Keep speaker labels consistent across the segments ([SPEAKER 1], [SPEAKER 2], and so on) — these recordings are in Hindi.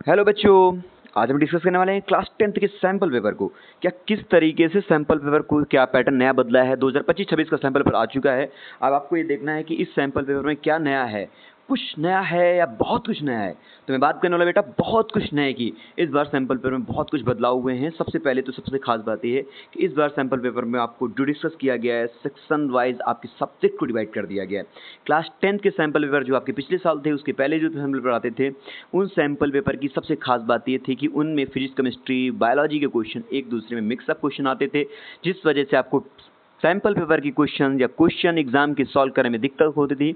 [SPEAKER 1] हेलो बच्चों, आज हम डिस्कस करने वाले हैं क्लास 10th के सैंपल पेपर को। क्या किस तरीके से सैंपल पेपर को क्या पैटर्न नया बदला है। 2025-26 का सैंपल पेपर आ चुका है। अब आपको ये देखना है कि इस सैंपल पेपर में क्या नया है, कुछ नया है या बहुत कुछ नया है। तो मैं बात करने वाला बेटा बहुत कुछ नए की। इस बार सैंपल पेपर में बहुत कुछ बदलाव हुए हैं। सबसे पहले तो सबसे खास बात यह है कि इस बार सैंपल पेपर में आपको जो डिस्कस किया गया है, सेक्शन वाइज आपके सब्जेक्ट को डिवाइड कर दिया गया है। क्लास 10th के सैंपल पेपर जो आपके पिछले साल थे, उसके पहले जो सैंपल पेपर आते थे, उन सैंपल पेपर की सबसे खास बात ये थी कि उनमें फिजिक्स, केमिस्ट्री, बायोलॉजी के क्वेश्चन एक दूसरे में मिक्सअप क्वेश्चन आते थे, जिस वजह से आपको सैंपल पेपर की क्वेश्चन या क्वेश्चन एग्जाम की सॉल्व करने में दिक्कत होती थी।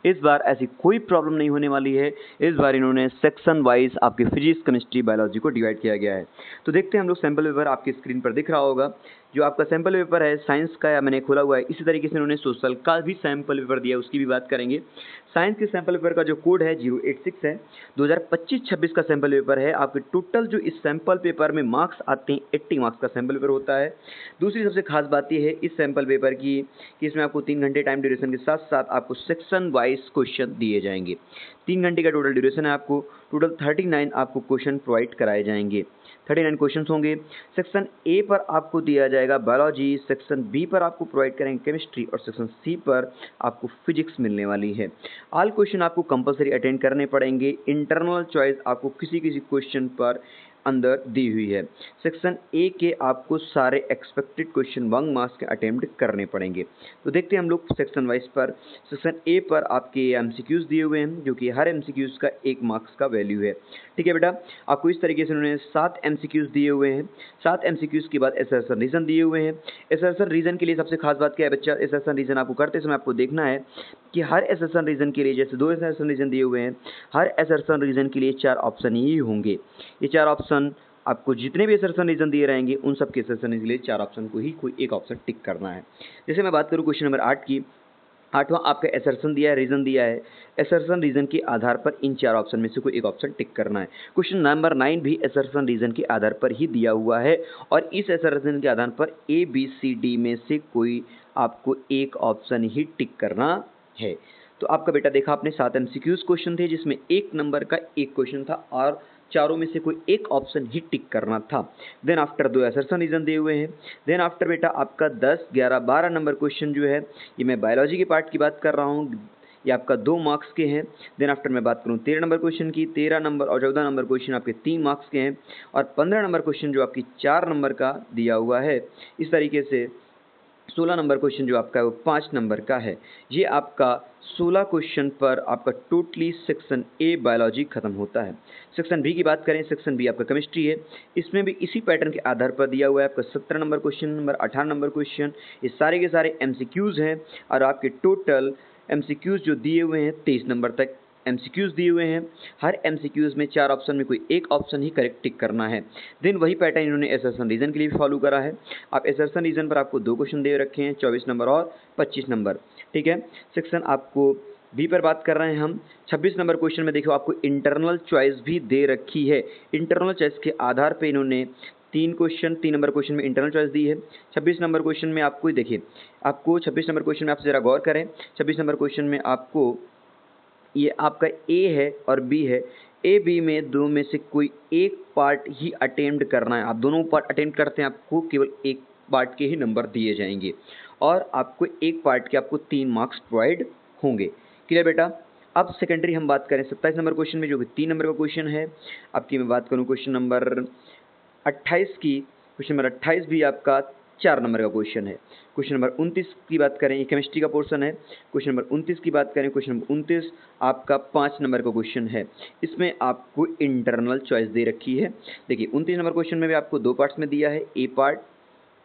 [SPEAKER 1] इस बार ऐसी कोई प्रॉब्लम नहीं होने वाली है। इस बार इन्होंने सेक्शन वाइज आपके फिजिक्स, केमिस्ट्री, बायोलॉजी को डिवाइड किया गया है। तो देखते हैं हम लोग। सैंपल पेपर आपकी स्क्रीन पर दिख रहा होगा। जो आपका सैंपल पेपर है साइंस का, या मैंने खोला हुआ है, इसी तरीके से इन्होंने सोशल का भी सैंपल पेपर दिया है, उसकी भी बात करेंगे। साइंस के सैंपल पेपर का जो कोड है 086 है। 2025-26 का सैंपल पेपर है। आपके टोटल जो इस सैंपल पेपर में मार्क्स आते हैं, 80 मार्क्स का सैंपल पेपर होता है। दूसरी सबसे खास बात यह है इस सैंपल पेपर की कि इसमें आपको 3 घंटे टाइम ड्यूरेशन के साथ साथ आपको सेक्शन वाइज क्वेश्चन दिए जाएंगे। 3 घंटे का टोटल ड्यूरेशन है। आपको टोटल 39 आपको क्वेश्चन प्रोवाइड कराए जाएंगे। 39 क्वेश्चन होंगे। सेक्शन ए पर आपको दिया जाएगा बायोलॉजी, सेक्शन बी पर आपको प्रोवाइड करेंगे केमिस्ट्री, और सेक्शन सी पर आपको फिजिक्स मिलने वाली है। ऑल क्वेश्चन आपको कंपलसरी अटेंड करने पड़ेंगे। इंटरनल चॉइस आपको किसी किसी क्वेश्चन पर अंदर दी हुई है। सेक्शन ए के आपको सारे एक्सपेक्टेड क्वेश्चन 1 मार्क्स के अटेम्प्ट करने पड़ेंगे। तो देखते हैं हम लोग सेक्शन वाइज पर। सेक्शन ए पर आपके एमसीक्यूज दिए हुए हैं, जो कि हर एमसीक्यूज का 1 मार्क्स का वैल्यू है। ठीक है बेटा, आपको इस तरीके से उन्होंने 7 एमसीक्यूज दिए हुए हैं। 7 एमसीक्यूज के बाद असर्शन रीजन दिए हुए हैं। असर्शन रीजन के लिए सबसे खास बात क्या है बच्चा, असर्शन रीजन आपको करते समय आपको देखना है कि हर असर्शन रीजन के लिए, जैसे 2 असर्शन रीजन दिए हुए हैं, हर असर्शन रीजन के लिए 4 ऑप्शन ही होंगे। ये 4 ऑप्शन आपको जितने भी असर्शन रीजन दिए रहेंगे उन सब के असर्शन रीजन के लिए 4 ऑप्शन को ही कोई एक ऑप्शन टिक करना है। जैसे मैं बात करूँ क्वेश्चन नंबर 8 की, 8वां आपका असर्शन दिया है, रीजन दिया है। असर्शन रीजन के आधार पर इन 4 ऑप्शन में से कोई एक ऑप्शन टिक करना है। क्वेश्चन नंबर 9 भी असर्शन रीजन के आधार पर ही दिया हुआ है, और इस असर्शन के आधार पर ए बी सी डी में से कोई आपको एक ऑप्शन ही टिक करना है। तो आपका बेटा देखा आपने 7 एमसीक्यूज क्वेश्चन थे, जिसमें 1 नंबर का एक क्वेश्चन था और चारों में से कोई एक ऑप्शन ही टिक करना था। देन आफ्टर 2 असर्शन रीजन दिए हुए हैं। देन आफ्टर बेटा आपका 10, 11, 12 नंबर क्वेश्चन जो है, ये मैं बायोलॉजी के पार्ट की बात कर रहा हूँ, ये आपका 2 मार्क्स के हैं। देन आफ्टर मैं बात करूँ 13 नंबर क्वेश्चन की, 13 नंबर और 14 नंबर क्वेश्चन आपके 3 मार्क्स के हैं, और 15 नंबर क्वेश्चन जो आपकी 4 नंबर का दिया हुआ है। इस तरीके से 16 नंबर क्वेश्चन जो आपका है वो 5 नंबर का है। ये आपका 16 क्वेश्चन पर आपका टोटली सेक्शन ए बायोलॉजी खत्म होता है। सेक्शन बी की बात करें, सेक्शन बी आपका केमिस्ट्री है। इसमें भी इसी पैटर्न के आधार पर दिया हुआ है आपका 17 number question number, 18 number question. ये सारे के सारे एमसीक्यूज हैं, और आपके टोटल एमसीक्यूज जो दिए हुए हैं 23 नंबर तक एमसीक्यूज दिए हुए हैं। हर एमसीक्यूज में 4 ऑप्शन में कोई एक ऑप्शन ही करेक्ट टिक करना है। देन वही पैटर्न इन्होंने असर्शन रीजन के लिए भी फॉलो करा है। आप असर्शन रीजन पर आपको 2 क्वेश्चन दे रखे हैं, 24 नंबर और 25 नंबर। ठीक है, सेक्शन आपको बी पर बात कर रहे हैं हम। 26 नंबर क्वेश्चन में देखो आपको इंटरनल चॉइस भी दे रखी है। इंटरनल चॉइस के आधार पर इन्होंने 3 क्वेश्चन, 3 नंबर क्वेश्चन में इंटरनल चॉइस दी है। 26 नंबर क्वेश्चन में आपको देखिए, आपको 26 नंबर क्वेश्चन में आप जरा गौर करें। 26 नंबर क्वेश्चन में आपको ये आपका ए है और बी है। ए बी में दो में से कोई एक पार्ट ही अटेम्प्ट करना है। आप दोनों पार्ट अटेम्प्ट करते हैं, आपको केवल एक पार्ट के ही नंबर दिए जाएंगे, और आपको एक पार्ट के आपको 3 मार्क्स प्रोवाइड होंगे। क्लियर बेटा। अब सेकेंडरी हम बात करें 27 नंबर क्वेश्चन में, जो कि 3 नंबर का क्वेश्चन है। आपकी मैं बात करूँ क्वेश्चन नंबर 28 की, क्वेश्चन नंबर 28 भी आपका 4 नंबर का क्वेश्चन है। क्वेश्चन नंबर 29 की बात करें, ये केमिस्ट्री का पोर्शन है। क्वेश्चन नंबर 29 की बात करें, क्वेश्चन नंबर 29 आपका 5 नंबर का क्वेश्चन है। इसमें आपको इंटरनल चॉइस दे रखी है। देखिए 29 नंबर क्वेश्चन में भी आपको 2 पार्ट्स में दिया है, ए पार्ट,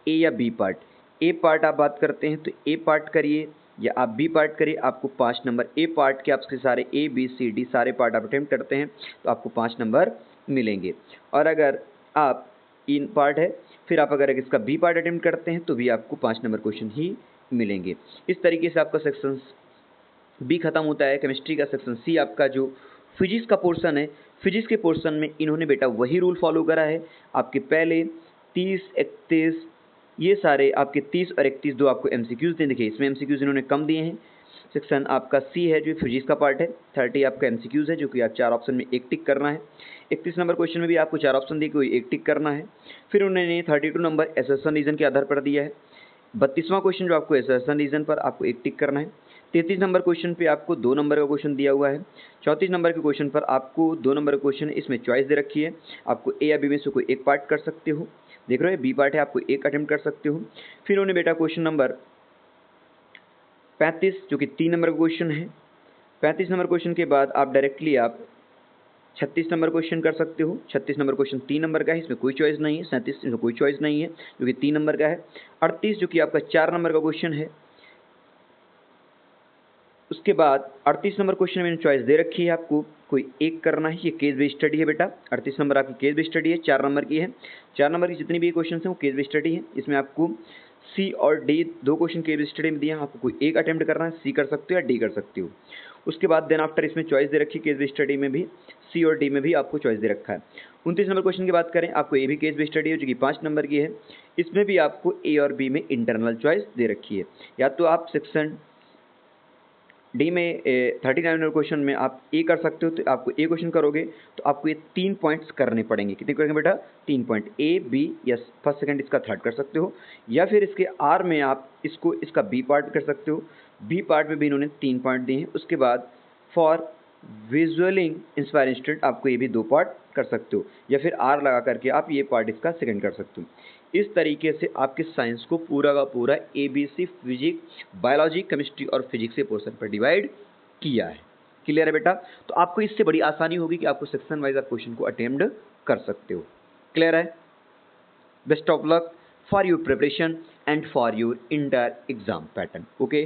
[SPEAKER 1] ए या बी पार्ट। ए पार्ट आप बात करते हैं तो ए पार्ट करिए या आप बी पार्ट करिए, आपको 5 नंबर। ए पार्ट के आपके सारे ए बी सी डी सारे पार्ट आप अटेम्प्ट करते हैं तो आपको 5 नंबर मिलेंगे। और अगर आप इन पार्ट है, फिर आप अगर इसका बी पार्ट अटेम्प्ट करते हैं तो भी आपको 5 नंबर क्वेश्चन ही मिलेंगे। इस तरीके से आपका सेक्शन बी खत्म होता है। केमिस्ट्री का सेक्शन सी आपका जो फिजिक्स का पोर्शन है, फिजिक्स के पोर्शन में इन्होंने बेटा वही रूल फॉलो करा है। आपके पहले 30, 31 ये सारे आपके 30 और 31 दो आपको एमसीक्यूज दें। देखिए इसमें एमसीक्यूज इन्होंने कम दिए हैं, सेक्शन आपका सी है जो फिजिक्स का पार्ट है। 30 आपका एमसीक्यूज है जो कि आप 4 ऑप्शन में एक टिक करना है। 31 नंबर क्वेश्चन में भी आपको 4 ऑप्शन दिए, कोई एक टिक करना है। फिर उन्होंने 32 नंबर एसर्शन रीजन के आधार पर दिया है। 32वां क्वेश्चन जो आपको एसर्शन रीजन पर आपको एक टिक करना है। 33 नंबर क्वेश्चन पे आपको 2 नंबर का क्वेश्चन दिया हुआ है। 34 नंबर के क्वेश्चन पर आपको 2 नंबर का क्वेश्चन है, इसमें चॉइस दे रखी है, आपको ए या बी में से कोई एक पार्ट कर सकते हो। देख रहे हो बी पार्ट है, आपको एक अटेम्प्ट कर सकते हो। फिर उन्होंने बेटा क्वेश्चन नंबर 35 जो कि 3 नंबर का क्वेश्चन है। 35 नंबर क्वेश्चन के बाद आप डायरेक्टली आप 36 नंबर क्वेश्चन कर सकते हो। 36 नंबर क्वेश्चन 3 नंबर का है, इसमें कोई चॉइस नहीं है। 37 इसमें कोई चॉइस नहीं है जो कि 3 नंबर का है। 38 जो कि आपका 4 नंबर का क्वेश्चन है। उसके बाद 38 नंबर क्वेश्चन में मैंने चॉइस दे रखी है, आपको कोई एक करना है। ये केस बेस्ड स्टडी है बेटा। 38 नंबर आपकी केस बेस्ड स्टडी है, 4 नंबर की है। 4 नंबर की जितनी भी क्वेश्चन हैं वो केस बेस्ड स्टडी है। इसमें आपको सी और D 2 question case based study में दिए हैं, आपको कोई एक अटेम्प्ट करना है, सी कर सकते हो या डी कर सकते हो। उसके बाद देन आफ्टर इसमें चॉइस दे रखी है, केस बेस्ड स्टडी में भी सी और डी में भी आपको चॉइस दे रखा है। 29 नंबर क्वेश्चन की बात करें, आपको ए भी केस बेस्ड स्टडी है जो कि 5 नंबर की है। इसमें भी आपको ए और बी में इंटरनल चॉइस दे रखी है। या तो आप सेक्शन डी में 39 नंबर क्वेश्चन में आप ए कर सकते हो, तो आपको ए क्वेश्चन करोगे तो आपको ये 3 पॉइंट्स करने पड़ेंगे। कितने करेंगे बेटा? 3 पॉइंट, ए बी या फर्स्ट सेकंड इसका थर्ड कर सकते हो, या फिर इसके आर में आप इसको इसका बी पार्ट कर सकते हो। बी पार्ट में भी इन्होंने 3 पॉइंट दिए हैं। उसके बाद फॉर विजुअलिंग इंस्पायर स्टूडेंट आपको ये भी 2 पार्ट कर सकते हो, या फिर आर लगा करके आप ये पार्ट इसका सेकंड कर सकते हो। इस तरीके से आपके साइंस को पूरा का पूरा ABC फिजिक्स, बायोलॉजी, केमिस्ट्री और फिजिक्स के पोर्शन पर डिवाइड किया है। क्लियर है बेटा? तो आपको इससे बड़ी आसानी होगी कि आपको सेक्शन वाइज आप क्वेश्चन को अटेम्प्ट कर सकते हो। क्लियर है? Best of luck for your preparation and for your entire exam pattern. Okay.